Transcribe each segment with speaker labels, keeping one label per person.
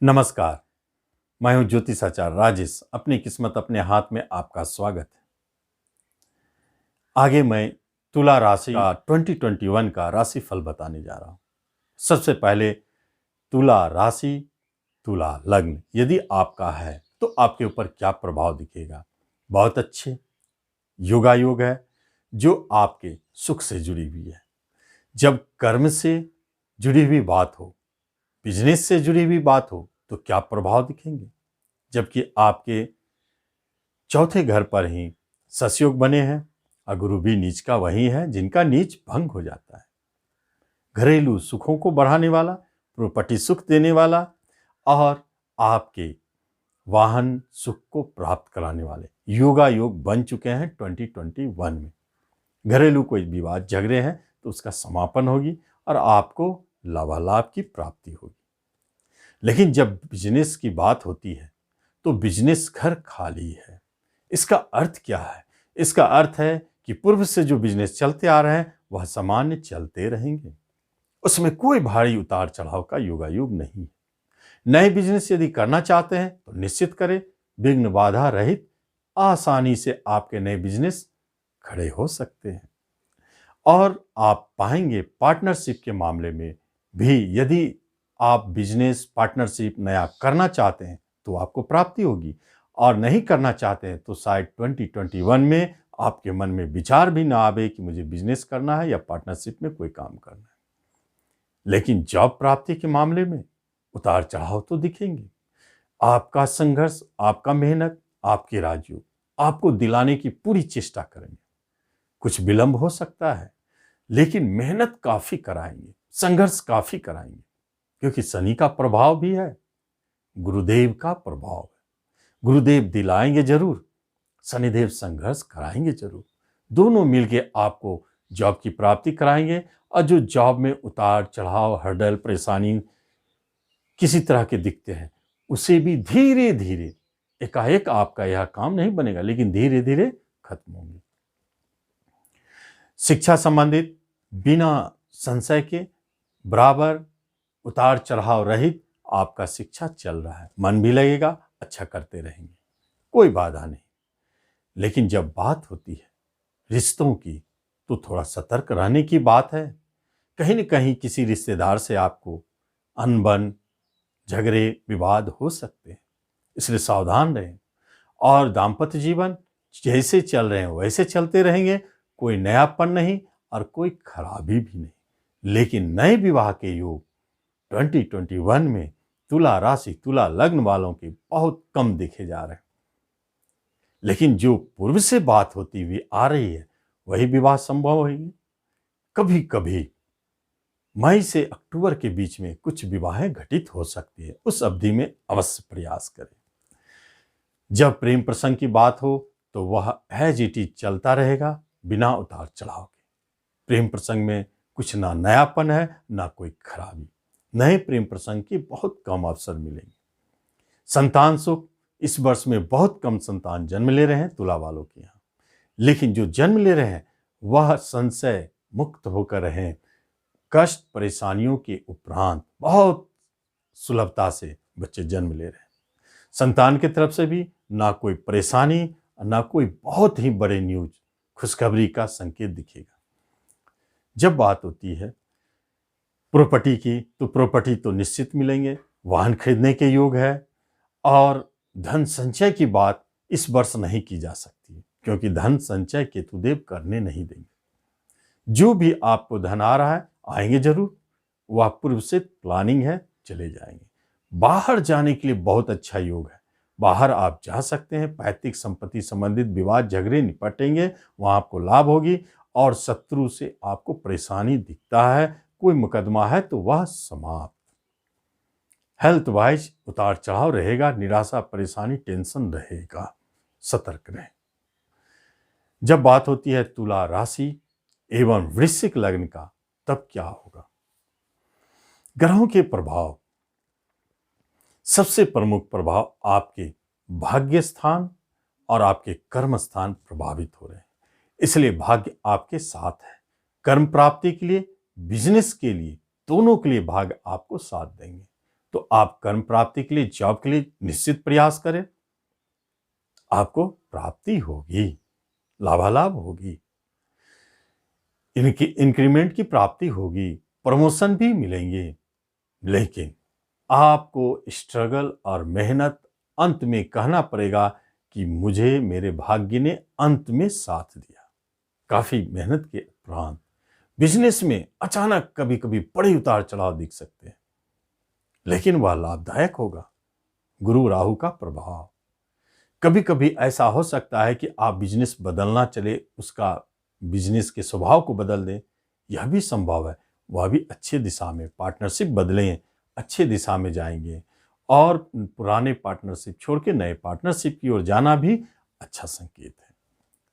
Speaker 1: नमस्कार। मैं हूं ज्योतिषाचार्य राजेश। अपनी किस्मत अपने हाथ में आपका स्वागत है। आगे मैं तुला राशि का 2021 का राशिफल बताने जा रहा हूं। सबसे पहले तुला राशि, तुला लग्न यदि आपका है तो आपके ऊपर क्या प्रभाव दिखेगा। बहुत अच्छे योगायोग है जो आपके सुख से जुड़ी हुई है। जब कर्म से जुड़ी हुई बात हो, बिजनेस से जुड़ी हुई बात हो तो क्या प्रभाव दिखेंगे। जबकि आपके चौथे घर पर ही ससयोग बने हैं और गुरु भी नीच का वही है जिनका नीच भंग हो जाता है। घरेलू सुखों को बढ़ाने वाला, प्रॉपर्टी सुख देने वाला और आपके वाहन सुख को प्राप्त कराने वाले योगा योग बन चुके हैं 2021 में। घरेलू कोई विवाद झगड़े हैं तो उसका समापन होगी और आपको लाभालाभ की प्राप्ति होगी। लेकिन जब बिजनेस की बात होती है तो बिजनेस घर खाली है। इसका अर्थ क्या है? इसका अर्थ है कि पूर्व से जो बिजनेस चलते आ रहे हैं वह सामान्य चलते रहेंगे, उसमें कोई भारी उतार चढ़ाव का योगायोग नहीं है। नए बिजनेस यदि करना चाहते हैं तो निश्चित करें, विघ्न बाधा रहित आसानी से आपके नए बिजनेस खड़े हो सकते हैं। और आप पाएंगे पार्टनरशिप के मामले में भी यदि आप बिजनेस पार्टनरशिप नया करना चाहते हैं तो आपको प्राप्ति होगी, और नहीं करना चाहते हैं तो शायद 2021 में आपके मन में विचार भी ना आवे कि मुझे बिजनेस करना है या पार्टनरशिप में कोई काम करना है। लेकिन जॉब प्राप्ति के मामले में उतार चढ़ाव तो दिखेंगे। आपका संघर्ष, आपका मेहनत, आपके राजयोग आपको दिलाने की पूरी चेष्टा करेंगे। कुछ विलंब हो सकता है लेकिन मेहनत काफी कराएंगे, संघर्ष काफी कराएंगे, क्योंकि शनि का प्रभाव भी है, गुरुदेव का प्रभाव है। गुरुदेव दिलाएंगे जरूर, शनिदेव संघर्ष कराएंगे जरूर। दोनों मिलके आपको जॉब की प्राप्ति कराएंगे और जो जॉब में उतार चढ़ाव, हर्डल, परेशानी किसी तरह के दिखते हैं उसे भी धीरे धीरे, एकाएक आपका यह काम नहीं बनेगा लेकिन धीरे धीरे खत्म होंगे। शिक्षा संबंधित बिना संशय के बराबर उतार चढ़ाव रहित आपका शिक्षा चल रहा है। मन भी लगेगा, अच्छा करते रहेंगे, कोई बाधा नहीं। लेकिन जब बात होती है रिश्तों की तो थोड़ा सतर्क रहने की बात है। कहीं न कहीं किसी रिश्तेदार से आपको अनबन, झगड़े, विवाद हो सकते हैं, इसलिए सावधान रहें। और दाम्पत्य जीवन जैसे चल रहे हैं वैसे चलते रहेंगे, कोई नयापन नहीं और कोई खराबी भी नहीं। लेकिन नए विवाह के योग 2021 में तुला राशि, तुला लग्न वालों के बहुत कम देखे जा रहे हैं। लेकिन जो पूर्व से बात होती हुई आ रही है वही विवाह संभव होगी। कभी कभी मई से अक्टूबर के बीच में कुछ विवाहें घटित हो सकती है, उस अवधि में अवश्य प्रयास करें। जब प्रेम प्रसंग की बात हो तो वह एज इट इज चलता रहेगा बिना उतार चढ़ाव के। प्रेम प्रसंग में कुछ ना नयापन है ना कोई खराबी। नए प्रेम प्रसंग के बहुत कम अवसर मिलेंगे। संतान सुख, इस वर्ष में बहुत कम संतान जन्म ले रहे हैं तुला वालों के यहाँ। लेकिन जो जन्म ले रहे हैं वह संशय मुक्त होकर रहें। कष्ट परेशानियों के उपरांत बहुत सुलभता से बच्चे जन्म ले रहे हैं। संतान की तरफ से भी ना कोई परेशानी, ना कोई बहुत ही बड़े न्यूज, खुशखबरी का संकेत दिखेगा। जब बात होती है प्रॉपर्टी की तो प्रॉपर्टी तो निश्चित मिलेंगे, वाहन खरीदने के योग है। और धन संचय की बात इस वर्ष नहीं की जा सकती क्योंकि धन संचय केतुदेव करने नहीं देंगे। जो भी आपको धन आ रहा है आएंगे जरूर, वह पूर्व से प्लानिंग है, चले जाएंगे। बाहर जाने के लिए बहुत अच्छा योग है, बाहर आप जा सकते हैं। पैतृक संपत्ति संबंधित विवाद झगड़े निपटेंगे, वहां आपको लाभ होगी। और शत्रु से आपको परेशानी दिखता है, कोई मुकदमा है तो वह समाप्त। हेल्थ वाइज उतार चढ़ाव रहेगा, निराशा, परेशानी, टेंशन रहेगा, सतर्क रहें। जब बात होती है तुला राशि एवं वृश्चिक लग्न का, तब क्या होगा? ग्रहों के प्रभाव, सबसे प्रमुख प्रभाव आपके भाग्य स्थान और आपके कर्म स्थान प्रभावित हो रहे हैं। इसलिए भाग्य आपके साथ है। कर्म प्राप्ति के लिए, बिजनेस के लिए, दोनों के लिए भाग्य आपको साथ देंगे। तो आप कर्म प्राप्ति के लिए, जॉब के लिए निश्चित प्रयास करें, आपको प्राप्ति होगी, लाभालाभ होगी, इनकी इंक्रीमेंट की प्राप्ति होगी, प्रमोशन भी मिलेंगे। लेकिन आपको स्ट्रगल और मेहनत अंत में कहना पड़ेगा कि मुझे मेरे भाग्य ने अंत में साथ दिया। काफी मेहनत के उपरांत बिजनेस में अचानक कभी कभी बड़े उतार चढ़ाव दिख सकते हैं, लेकिन वह लाभदायक होगा। गुरु राहु का प्रभाव, कभी कभी ऐसा हो सकता है कि आप बिजनेस बदलना चले, उसका बिजनेस के स्वभाव को बदल दें, यह भी संभव है। वह भी अच्छी दिशा में, पार्टनरशिप बदलें, अच्छे दिशा में जाएंगे, और पुराने पार्टनरशिप छोड़ के नए पार्टनरशिप की ओर जाना भी अच्छा संकेत है।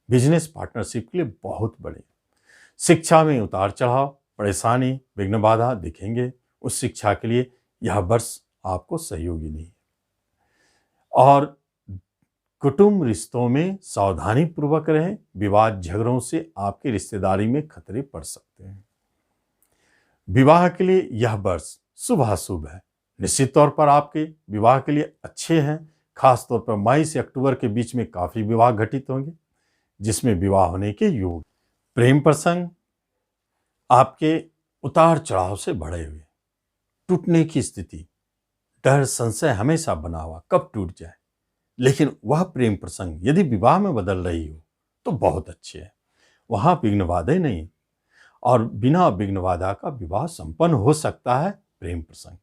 Speaker 1: बिजनेस पार्टनरशिप के लिए बहुत बड़े। शिक्षा में उतार चढ़ाव, परेशानी, विघ्न बाधा दिखेंगे। उस शिक्षा के लिए यह वर्ष आपको सहयोगी नहीं है। और कुटुंब रिश्तों में सावधानी पूर्वक रहें, विवाद झगड़ों से आपकी रिश्तेदारी में खतरे पड़ सकते हैं। विवाह के लिए यह वर्ष शुभाशुभ है। निश्चित तौर पर आपके विवाह के लिए अच्छे हैं। खास तौर पर मई से अक्टूबर के बीच में काफी विवाह घटित होंगे, जिसमें विवाह होने के योग। प्रेम प्रसंग आपके उतार चढ़ाव से बढ़े हुए, टूटने की स्थिति, डर संशय हमेशा बना हुआ कब टूट जाए। लेकिन वह प्रेम प्रसंग यदि विवाह में बदल रही हो तो बहुत अच्छे है, वहां विघ्न बाधा नहीं, और बिना विघ्न बाधा का विवाह संपन्न हो सकता है। प्रेम प्रसंग,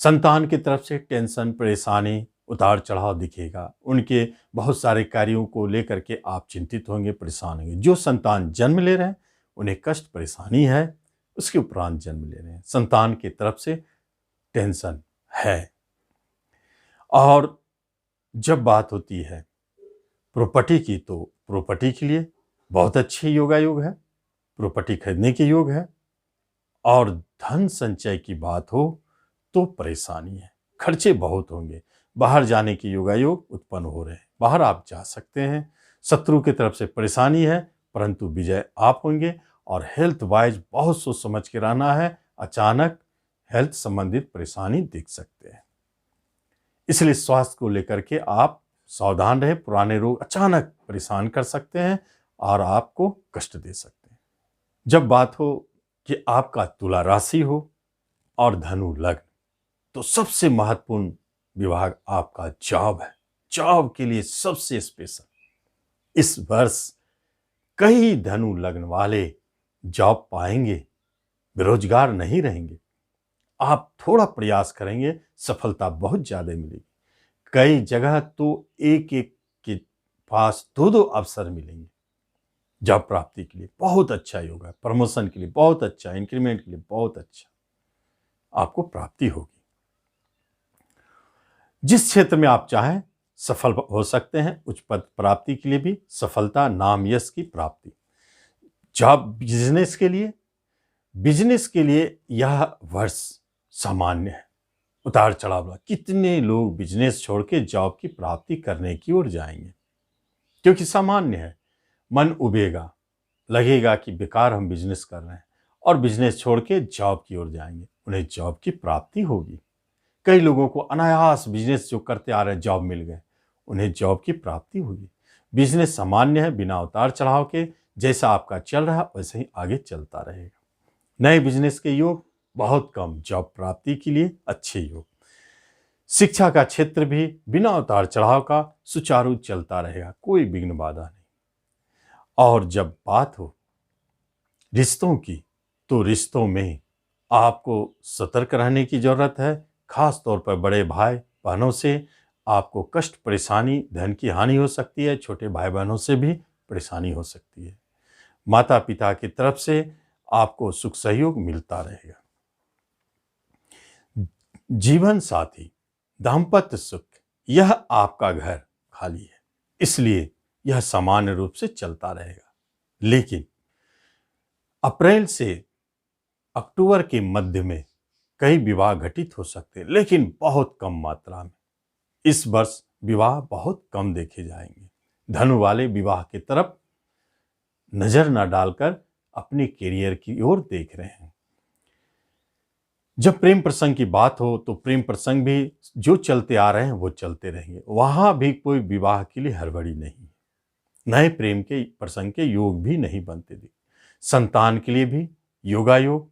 Speaker 1: संतान की तरफ से टेंशन, परेशानी, उतार चढ़ाव दिखेगा। उनके बहुत सारे कार्यों को लेकर के आप चिंतित होंगे, परेशान होंगे। जो संतान जन्म ले रहे हैं उन्हें कष्ट परेशानी है, उसके उपरांत जन्म ले रहे हैं, संतान की तरफ से टेंशन है। और जब बात होती है प्रॉपर्टी की, तो प्रॉपर्टी के लिए बहुत अच्छे योगायोग है, प्रॉपर्टी खरीदने के योग है। और धन संचय की बात हो तो परेशानी है, खर्चे बहुत होंगे। बाहर जाने के योगायोग उत्पन्न हो रहे हैं, बाहर आप जा सकते हैं। शत्रु की तरफ से परेशानी है, परंतु विजय आप होंगे। और हेल्थ वाइज बहुत सोच समझ के रहना है, अचानक हेल्थ संबंधित परेशानी दिख सकते हैं, इसलिए स्वास्थ्य को लेकर के आप सावधान रहे। पुराने रोग अचानक परेशान कर सकते हैं और आपको कष्ट दे सकते हैं। जब बात हो कि आपका तुला राशि हो और धनु लग्न, तो सबसे महत्वपूर्ण विभाग आपका जॉब है। जॉब के लिए सबसे स्पेशल इस वर्ष कई धनु लग्न वाले जॉब पाएंगे, बेरोजगार नहीं रहेंगे। आप थोड़ा प्रयास करेंगे, सफलता बहुत ज्यादा मिलेगी। कई जगह तो एक एक के पास दो दो अवसर मिलेंगे। जॉब प्राप्ति के लिए बहुत अच्छा योग है, प्रमोशन के लिए बहुत अच्छा, इंक्रीमेंट के लिए बहुत अच्छा, आपको प्राप्ति होगी। जिस क्षेत्र में आप चाहें सफल हो सकते हैं। उच्च पद प्राप्ति के लिए भी सफलता, नाम यश की प्राप्ति। जॉब बिजनेस के लिए यह वर्ष सामान्य है, उतार चढ़ाव वाला। कितने लोग बिजनेस छोड़ के जॉब की प्राप्ति करने की ओर जाएंगे, क्योंकि सामान्य है। मन उबेगा, लगेगा कि बेकार हम बिजनेस कर रहे हैं, और बिजनेस छोड़ के जॉब की ओर जाएंगे, उन्हें जॉब की प्राप्ति होगी। कई लोगों को अनायास बिजनेस जो करते आ रहे हैं जॉब मिल गए, उन्हें जॉब की प्राप्ति होगी। बिजनेस सामान्य है, बिना उतार चढ़ाव के। जैसा आपका चल रहा वैसे ही आगे चलता रहेगा। नए बिजनेस के योग बहुत कम, जॉब प्राप्ति के लिए अच्छे योग। शिक्षा का क्षेत्र भी बिना उतार चढ़ाव का सुचारू चलता रहेगा, कोई विघ्न बाधा नहीं। और जब बात हो रिश्तों की, तो रिश्तों में आपको सतर्क रहने की जरूरत है। खास तौर पर बड़े भाई बहनों से आपको कष्ट, परेशानी, धन की हानि हो सकती है। छोटे भाई बहनों से भी परेशानी हो सकती है। माता पिता की तरफ से आपको सुख सहयोग मिलता रहेगा। जीवन साथी, दाम्पत्य सुख, यह आपका घर खाली है, इसलिए यह सामान्य रूप से चलता रहेगा। लेकिन अप्रैल से अक्टूबर के मध्य में कई विवाह घटित हो सकते हैं, लेकिन बहुत कम मात्रा में। इस वर्ष विवाह बहुत कम देखे जाएंगे। धनु वाले विवाह की तरफ नजर न डालकर अपने करियर की ओर देख रहे हैं। जब प्रेम प्रसंग की बात हो तो प्रेम प्रसंग भी जो चलते आ रहे हैं वो चलते रहेंगे, वहां भी कोई विवाह के लिए हड़बड़ी नहीं। नए प्रेम के प्रसंग के योग भी नहीं बनते थे। संतान के लिए भी योगायोग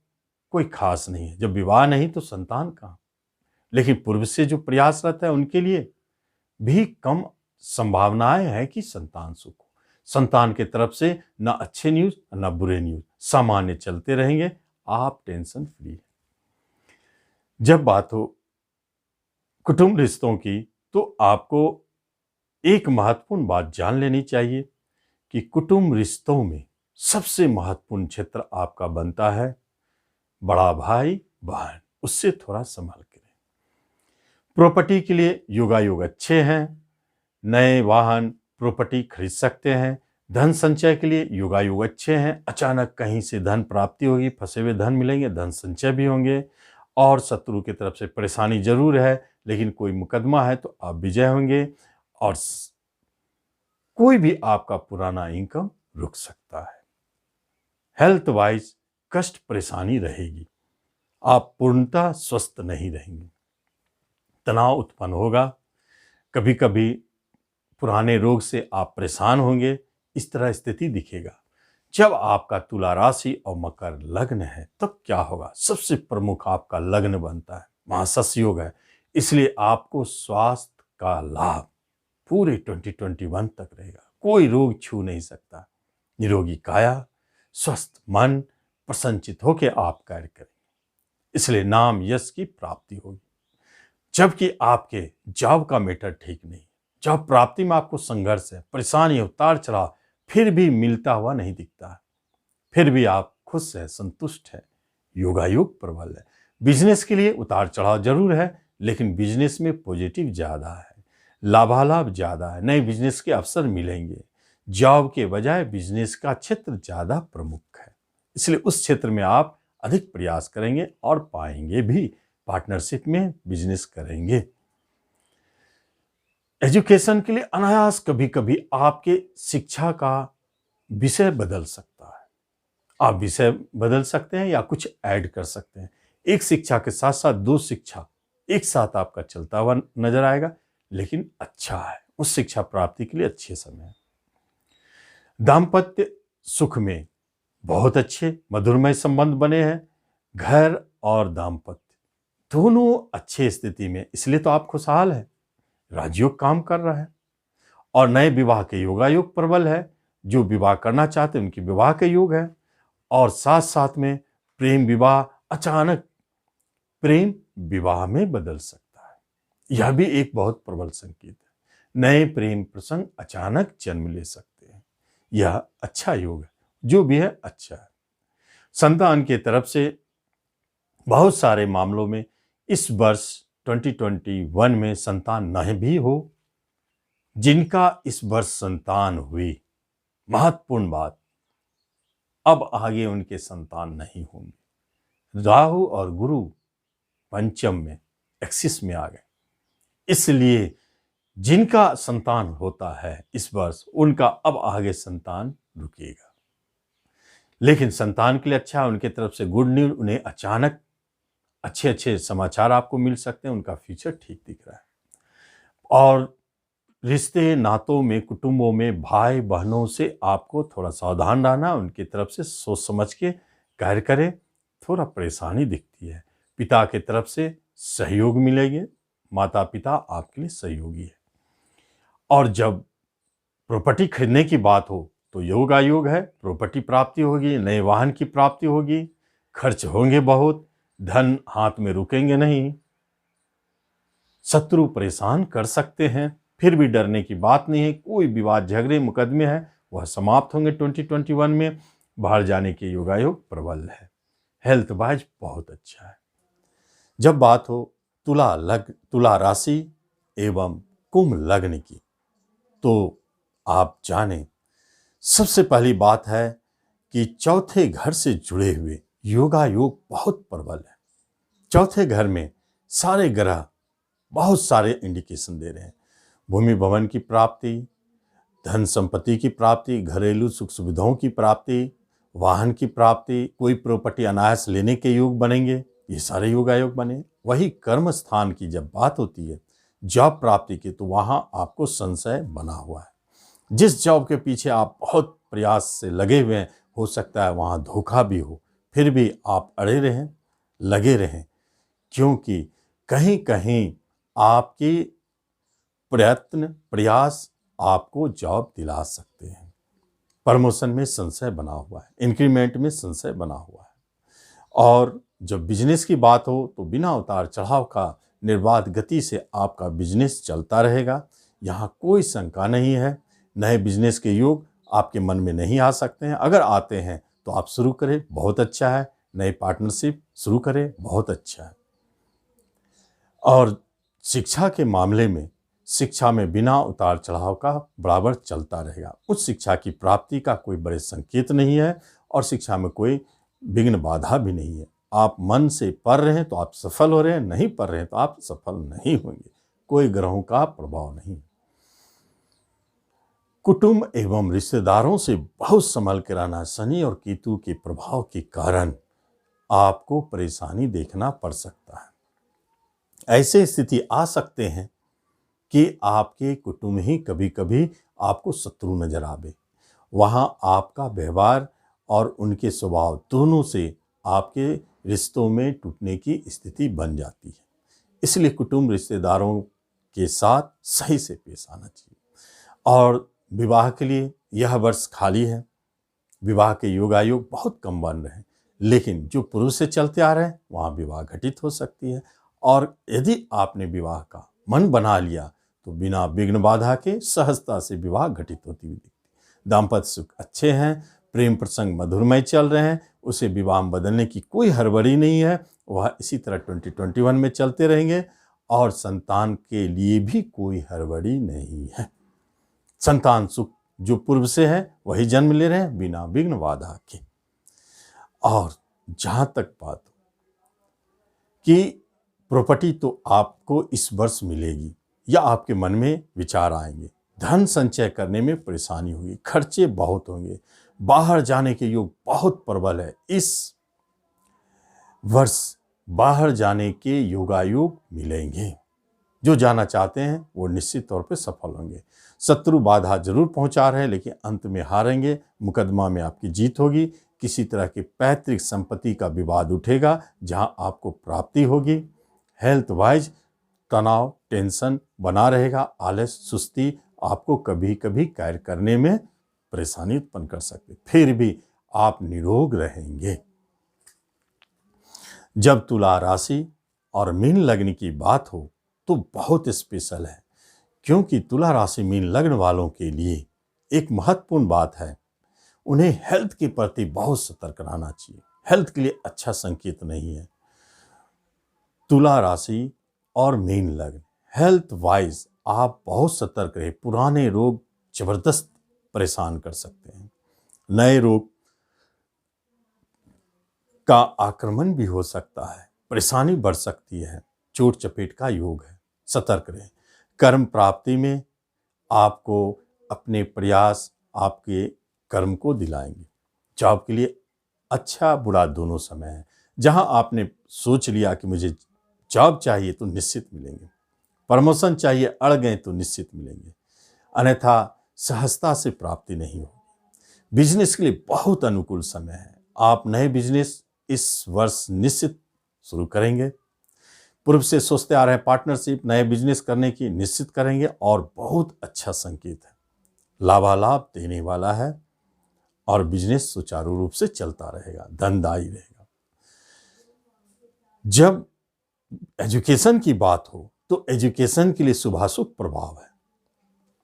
Speaker 1: कोई खास नहीं है। जब विवाह नहीं तो संतान कहाँ। लेकिन पूर्व से जो प्रयासरत है उनके लिए भी कम संभावनाएं हैं कि संतान सुख हो। संतान के तरफ से ना अच्छे न्यूज ना बुरे न्यूज, सामान्य चलते रहेंगे, आप टेंशन फ्री है। जब बात हो कुटुंब रिश्तों की तो आपको एक महत्वपूर्ण बात जान लेनी चाहिए कि कुटुंब रिश्तों में सबसे महत्वपूर्ण क्षेत्र आपका बनता है बड़ा भाई बहन। उससे थोड़ा संभल के रहें। प्रॉपर्टी के लिए योगायोग अच्छे हैं, नए वाहन प्रॉपर्टी खरीद सकते हैं। धन संचय के लिए योगायोग अच्छे हैं, अचानक कहीं से धन प्राप्ति होगी, फंसे हुए धन मिलेंगे, धन संचय भी होंगे। और शत्रु की तरफ से परेशानी जरूर है, लेकिन कोई मुकदमा है तो आप विजय होंगे। और कोई भी आपका पुराना इनकम रुक सकता है। हेल्थ वाइज कष्ट परेशानी रहेगी, आप पूर्णतः स्वस्थ नहीं रहेंगे, तनाव उत्पन्न होगा, कभी कभी पुराने रोग से आप परेशान होंगे। इस तरह स्थिति दिखेगा। जब आपका तुला राशि और मकर लग्न है तब क्या होगा। सबसे प्रमुख आपका लग्न बनता है, महासस योग है, इसलिए आपको स्वास्थ्य का लाभ पूरे 2021 तक रहेगा। कोई रोग छू नहीं सकता। निरोगी काया, स्वस्थ मन, प्रसन्नचित होकर आप कार्य करेंगे, इसलिए नाम यश की प्राप्ति होगी। जबकि आपके जॉब का मैटर ठीक नहीं, जॉब प्राप्ति में आपको संघर्ष है, परेशानी, उतार चढ़ाव, फिर भी मिलता हुआ नहीं दिखता है, फिर भी आप खुश है, संतुष्ट है, योगायोग प्रबल है। बिजनेस के लिए उतार चढ़ाव जरूर है, लेकिन बिजनेस में पॉजिटिव ज्यादा है, लाभालाभ ज्यादा है, नए बिजनेस के अवसर मिलेंगे। जॉब के बजाय बिजनेस का क्षेत्र ज्यादा प्रमुख है, इसलिए उस क्षेत्र में आप अधिक प्रयास करेंगे और पाएंगे भी, पार्टनरशिप में बिजनेस करेंगे। एजुकेशन के लिए अनायास कभी कभी आपके शिक्षा का विषय बदल सकता है। आप विषय बदल सकते हैं या कुछ ऐड कर सकते हैं। एक शिक्षा के साथ साथ दो शिक्षा एक साथ आपका चलता हुआ नजर आएगा, लेकिन अच्छा है, उस शिक्षा प्राप्ति के लिए अच्छे समय है। दाम्पत्य सुख में बहुत अच्छे मधुरमय संबंध बने हैं। घर और दाम्पत्य दोनों अच्छे स्थिति में, इसलिए तो आप खुशहाल है। राजयोग काम कर रहा है और नए विवाह के योगायोग प्रबल है। जो विवाह करना चाहते हैं उनकी विवाह के योग है। और साथ साथ में प्रेम विवाह, अचानक प्रेम विवाह में बदल सकता है, यह भी एक बहुत प्रबल संकेत है। नए प्रेम प्रसंग अचानक जन्म ले सकते हैं, यह अच्छा योग है। जो भी है अच्छा है। संतान के तरफ से बहुत सारे मामलों में इस वर्ष 2021 में संतान नहीं भी हो, जिनका इस वर्ष संतान हुई, महत्वपूर्ण बात, अब आगे उनके संतान नहीं होंगे। राहु और गुरु पंचम में एक्सिस में आ गए, इसलिए जिनका संतान होता है इस वर्ष, उनका अब आगे संतान रुकेगा। लेकिन संतान के लिए अच्छा है, उनके तरफ से गुड न्यूज, उन्हें अचानक अच्छे अच्छे समाचार आपको मिल सकते हैं, उनका फ्यूचर ठीक दिख रहा है। और रिश्ते नातों में, कुटुंबों में भाई बहनों से आपको थोड़ा सावधान रहना, उनकी तरफ से सोच समझ के कार्य करें, थोड़ा परेशानी दिखती है। पिता के तरफ से सहयोग मिलेंगे, माता पिता आपके लिए सहयोगी है। और जब प्रॉपर्टी खरीदने की बात हो तो योगायोग है, प्रॉपर्टी प्राप्ति होगी, नए वाहन की प्राप्ति होगी, खर्च होंगे बहुत, धन हाथ में रुकेंगे नहीं, शत्रु परेशान कर सकते हैं, फिर भी डरने की बात नहीं है। कोई विवाद झगड़े मुकदमे हैं वह समाप्त होंगे 2021 में। बाहर जाने के योगायोग प्रबल है। हेल्थ वाइज बहुत अच्छा है। जब बात हो तुला राशि एवं कुंभ लग्न की, तो आप जानें, सबसे पहली बात है कि चौथे घर से जुड़े हुए योगायोग बहुत प्रबल है। चौथे घर में सारे ग्रह बहुत सारे इंडिकेशन दे रहे हैं। भूमि भवन की प्राप्ति, धन संपत्ति की प्राप्ति, घरेलू सुख सुविधाओं की प्राप्ति, वाहन की प्राप्ति, कोई प्रॉपर्टी अनायास लेने के योग बनेंगे, ये सारे योगायोग बने। वही कर्म स्थान की जब बात होती है जॉब प्राप्ति की, तो वहां आपको संशय बना हुआ है। जिस जॉब के पीछे आप बहुत प्रयास से लगे हुए हैं, हो सकता है वहां धोखा भी हो, फिर भी आप अड़े रहें, लगे रहें, क्योंकि कहीं कहीं आपकी प्रयत्न प्रयास आपको जॉब दिला सकते हैं। प्रमोशन में संशय बना हुआ है, इंक्रीमेंट में संशय बना हुआ है। और जब बिजनेस की बात हो तो बिना उतार चढ़ाव का निर्बाध गति से आपका बिजनेस चलता रहेगा। यहाँ कोई शंका नहीं है। नए बिजनेस के योग आपके मन में नहीं आ सकते हैं। अगर आते हैं तो आप शुरू करें, बहुत अच्छा है। नई पार्टनरशिप शुरू करें, बहुत अच्छा है। और शिक्षा के मामले में, शिक्षा में बिना उतार चढ़ाव का बराबर चलता रहेगा। उस शिक्षा की प्राप्ति का कोई बड़े संकेत नहीं है और शिक्षा में कोई विघ्न बाधा भी नहीं है। आप मन से पढ़ रहे हैं तो आप सफल हो रहे हैं, नहीं पढ़ रहे हैं तो आप सफल नहीं होंगे। कोई ग्रहों का प्रभाव नहीं। कुटुंब एवं रिश्तेदारों से बहुत संभल के रहना। शनि और केतु के प्रभाव के कारण आपको परेशानी देखना पड़ सकता है। ऐसे स्थिति आ सकते हैं कि आपके कुटुंब ही कभी कभी आपको शत्रु नजर आवे। वहाँ आपका व्यवहार और उनके स्वभाव दोनों से आपके रिश्तों में टूटने की स्थिति बन जाती है। इसलिए कुटुंब रिश्तेदारों के साथ सही से पेश आना चाहिए। और विवाह के लिए यह वर्ष खाली है। विवाह के योगायोग बहुत कम बन रहे हैं, लेकिन जो पूर्व से चलते आ रहे हैं वहाँ विवाह घटित हो सकती है। और यदि आपने विवाह का मन बना लिया तो बिना विघ्न बाधा के सहजता से विवाह घटित होती हुई दिखती। दाम्पत्य सुख अच्छे हैं, प्रेम प्रसंग मधुरमय चल रहे हैं, उसे विवाह में बदलने की कोई हड़बड़ी नहीं है। वह इसी तरह 2021 में चलते रहेंगे और संतान के लिए भी कोई हड़बड़ी नहीं है। संतान सुख जो पूर्व से है वही जन्म ले रहे हैं बिना विघ्न बाधा के। और जहां तक बात कि प्रॉपर्टी, तो आपको इस वर्ष मिलेगी या आपके मन में विचार आएंगे। धन संचय करने में परेशानी होगी, खर्चे बहुत होंगे, बाहर जाने के योग बहुत प्रबल है। इस वर्ष बाहर जाने के योगायोग मिलेंगे। जो जाना चाहते हैं वो निश्चित तौर पे सफल होंगे। शत्रु बाधा जरूर पहुंचा रहे हैं, लेकिन अंत में हारेंगे। मुकदमा में आपकी जीत होगी। किसी तरह की पैतृक संपत्ति का विवाद उठेगा जहां आपको प्राप्ति होगी। हेल्थ वाइज तनाव, टेंशन बना रहेगा। आलस, सुस्ती आपको कभी कभी कार्य करने में परेशानी उत्पन्न कर सकते, फिर भी आप निरोग रहेंगे। जब तुला राशि और मीन लग्न की बात हो तो बहुत स्पेशल है, क्योंकि तुला राशि मीन लग्न वालों के लिए एक महत्वपूर्ण बात है। उन्हें हेल्थ के प्रति बहुत सतर्क रहना चाहिए। हेल्थ के लिए अच्छा संकेत नहीं है। तुला राशि और मीन लग्न, हेल्थ वाइज आप बहुत सतर्क रहे। पुराने रोग जबरदस्त परेशान कर सकते हैं। नए रोग का आक्रमण भी हो सकता है, परेशानी बढ़ सकती है, चोट चपेट का योग है। सतर्क रहें। कर्म प्राप्ति में आपको अपने प्रयास आपके कर्म को दिलाएंगे। जॉब के लिए अच्छा बुरा दोनों समय है। जहां आपने सोच लिया कि मुझे जॉब चाहिए तो निश्चित मिलेंगे, प्रमोशन चाहिए अड़ गए तो निश्चित मिलेंगे, अन्यथा सहजता से प्राप्ति नहीं होगी। बिजनेस के लिए बहुत अनुकूल समय है। आप नए बिजनेस इस वर्ष निश्चित शुरू करेंगे। पूर्व से सोचते आ रहे हैं पार्टनरशिप, नए बिजनेस करने की, निश्चित करेंगे और बहुत अच्छा संकेत है। लाभालाभ देने वाला है और बिजनेस सुचारू रूप से चलता रहेगा, धनदायी रहेगा। जब एजुकेशन की बात हो तो एजुकेशन के लिए शुभाशुभ प्रभाव है।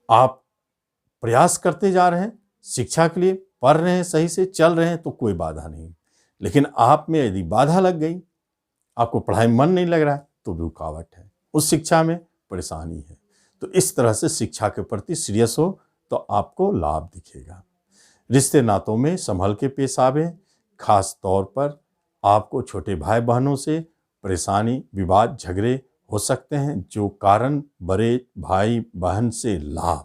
Speaker 1: आप प्रयास करते जा रहे हैं, शिक्षा के लिए पढ़ रहे हैं, सही से चल रहे हैं तो कोई बाधा नहीं। लेकिन आप में यदि बाधा लग गई, आपको पढ़ाई में मन नहीं लग रहा है, तो रुकावट है, उस शिक्षा में परेशानी है। तो इस तरह से शिक्षा के प्रति सीरियस हो तो आपको लाभ दिखेगा। रिश्ते नातों में संभल के पेश आवे। खास तौर पर आपको छोटे भाई बहनों से परेशानी, विवाद, झगड़े हो सकते हैं, जो कारण बड़े भाई बहन से लाभ।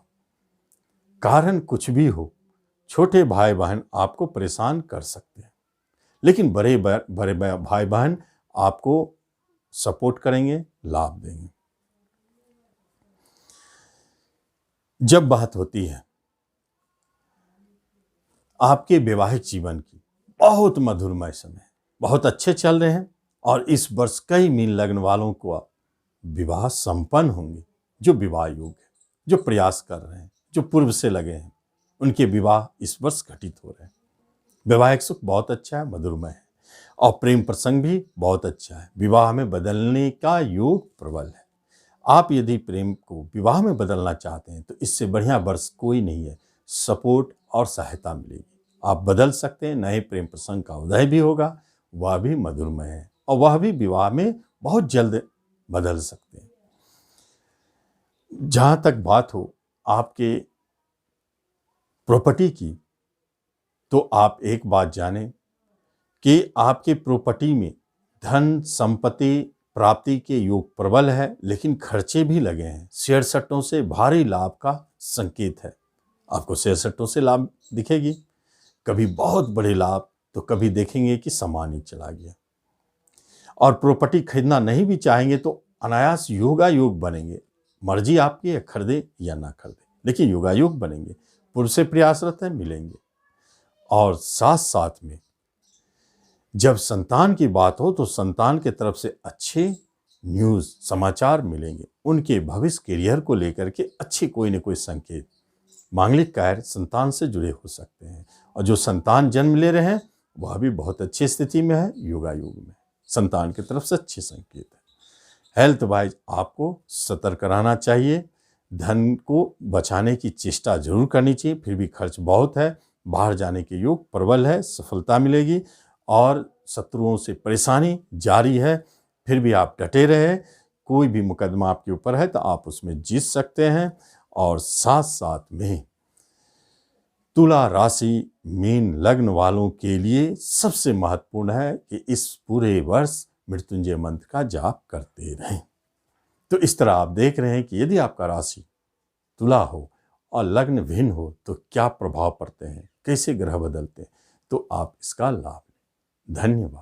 Speaker 1: कारण कुछ भी हो, छोटे भाई बहन आपको परेशान कर सकते हैं, लेकिन बड़े भाई बहन आपको सपोर्ट करेंगे, लाभ देंगे। जब बात होती है आपके वैवाहिक जीवन की, बहुत मधुरमय समय, बहुत अच्छे चल रहे हैं और इस वर्ष कई मीन लगन वालों को विवाह संपन्न होंगे। जो विवाह योग है, जो प्रयास कर रहे हैं, जो पूर्व से लगे हैं, उनके विवाह इस वर्ष घटित हो रहे हैं। वैवाहिक सुख बहुत अच्छा है, मधुरमय है और प्रेम प्रसंग भी बहुत अच्छा है। विवाह में बदलने का योग प्रबल है। आप यदि प्रेम को विवाह में बदलना चाहते हैं तो इससे बढ़िया वर्ष कोई नहीं है। सपोर्ट और सहायता मिलेगी, आप बदल सकते हैं। नए प्रेम प्रसंग का उदय भी होगा, वह भी मधुरमय है और वह भी विवाह में बहुत जल्द बदल सकते हैं। जहां तक बात हो आपके प्रॉपर्टी की, तो आप एक बात जानें कि आपके प्रॉपर्टी में धन संपत्ति प्राप्ति के योग प्रबल है, लेकिन खर्चे भी लगे हैं। शेयर सट्टों से भारी लाभ का संकेत है। आपको शेयर सट्टों से लाभ दिखेगी, कभी बहुत बड़े लाभ, तो कभी देखेंगे कि सामान ही चला गया। और प्रॉपर्टी खरीदना नहीं भी चाहेंगे तो अनायास योगायोग बनेंगे। मर्जी आपकी है, खरीदे या ना खरीदे, लेकिन योगायोग बनेंगे। पूर्व से प्रयासरत है, मिलेंगे। और साथ साथ में जब संतान की बात हो तो संतान के तरफ से अच्छे न्यूज़ समाचार मिलेंगे। उनके भविष्य करियर को लेकर के अच्छे कोई न कोई संकेत, मांगलिक कार्य संतान से जुड़े हो सकते हैं। और जो संतान जन्म ले रहे हैं वह भी बहुत अच्छी स्थिति में है, योगायोग में। संतान की तरफ से अच्छे संकेत है। हेल्थ वाइज आपको सतर्क रहना चाहिए। धन को बचाने की चेष्टा जरूर करनी चाहिए, फिर भी खर्च बहुत है। बाहर जाने के योग प्रबल है, सफलता मिलेगी और शत्रुओं से परेशानी जारी है, फिर भी आप डटे रहे। कोई भी मुकदमा आपके ऊपर है तो आप उसमें जीत सकते हैं। और साथ साथ में तुला राशि मीन लग्न वालों के लिए सबसे महत्वपूर्ण है कि इस पूरे वर्ष मृत्युंजय मंत्र का जाप करते रहें। तो इस तरह आप देख रहे हैं कि यदि आपका राशि तुला हो और लग्न भिन्न हो तो क्या प्रभाव पड़ते हैं, कैसे ग्रह बदलते हैं, तो आप इसका लाभ लें। धन्यवाद।